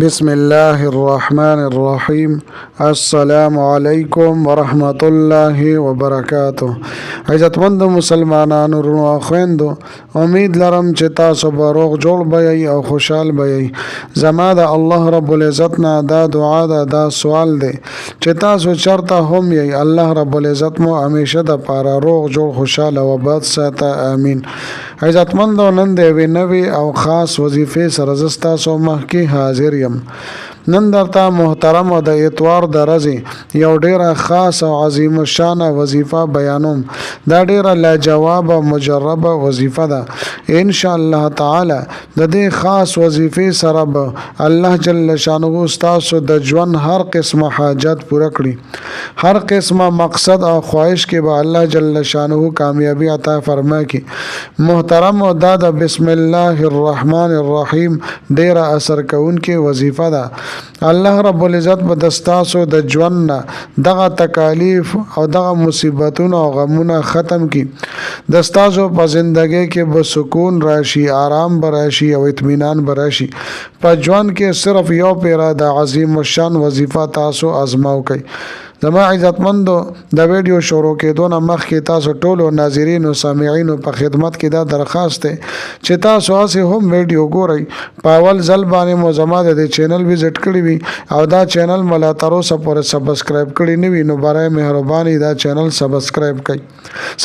بسم الله الرحمن الرحیم. السلام علیکم ورحمت الله وبرکاته. عزتمند مسلمانانو ورونو او خویندو، امید لرم چې تاسو به روغ جوړ به او خوشحال به. زما د الله رب العزت نه دا دعا ده، دا سوال دی چې تاسو چرته هم یې، الله رب العزت مو همیشه د پاره روغ جوړ خوشاله او باد ساته، امین. عزتمندو، نن د یوې نوې او خاص وظیفې سره زه ستاسو مخکې حاضر یم. نن درته محترم او د اتوار د ورځې یو ډیره خاص او عظیم الشان وظیفه بیانوم. دا ډیره لاجواب او مجربه وظیفه ده. ان شاء الله تعالی د دې خاص وظیفې سره به الله جل شانه تاسو د ژوند هر قسمه حاجت پوره کړي، هر قسمه مقصد او خواهش کې به الله جل شانه کامیابی عطا فرمایي. محترم، او دا د بسم الله الرحمن الرحیم ډیره اثر کوونکې وظیفه ده. الله رب العزت به دستاسو د ژوند دغه تکالیف او دغه مصیبتونه او غمونه ختم کی. دستاسو په زندګۍ کې به سکون راشي، آرام به راشي او اطمینان به راشي. په ژوند کې صرف یو پیرا د عظیم الشان وظیفه تاسو ازماو کوي. زما عزتمندو، د ویډیو شروع کېدو نه مخکې تاسو ټولو ناظرین او سامعین په خدمت کې دا درخواست دی چې تاسو هسې هم ویډیو ګورئ. په اول ځل باندې مو زما د چینل وزټ کړی وي او دا چینل ملا تر اوسه پورې سبسکرایب کړی نه وي، نو برای مهرباني دا چینل سبسکرایب کړئ.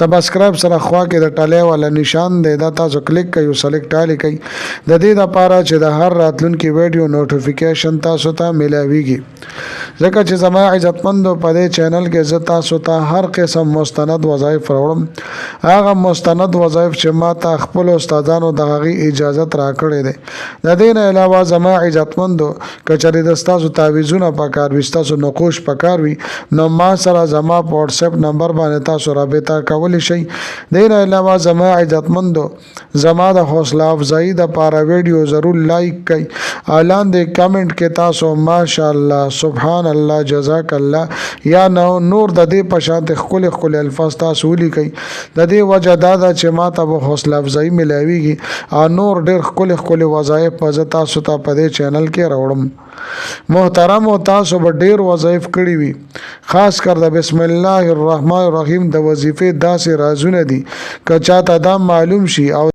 سبسکرایب سره خوا کې د ټاله والا نشان دی، دا تاسو کلیک کړئ او سلیکټ آل کړئ د دې لپاره چې د هر راتلونکي ویډیو نوټیفیکیشن تاسو ته ملاويږي. ځکه چې زما عزتمندو، په دې چینل کې زه تاسو ته هر قسم مستند وظایف راوړم. هغه مستند وظایف چې ما ته خپل استادانو د هغې اجازت راکړې ده. د دې نه علاوه زما عزتمندو، که چېرې د ستاسو تعویضونه پکار وي، ستاسو نقوش پکار وي، نو ما سره زما په واتساپ نمبر باندې تاسو رابطه کولی شئ. د دې نه علاوه زما عزتمندو، زما د حوصله افزایی دپاره ویډیو ضرور لایک کړئ او لاندې کمنټ کې تاسو ماشاءالله، سبحان الله، جزاک الله یا نور د دې په شان ښکلي ښکلي الفاظ تاسو ولیکئ. د دې وجه دا ده چې ما ته به حوصله افزایی ملاویږي او نور ډېر ښکلي ښکلي وظایف به زه تاسو ته په دې چینل کې راوړم. محترم، او تاسو به ډېر وظایف کړي وي، خاص کر د بسم الله الرحمن الرحیم د وظیفې داسې رازونه دي که چاته دا معلوم شي او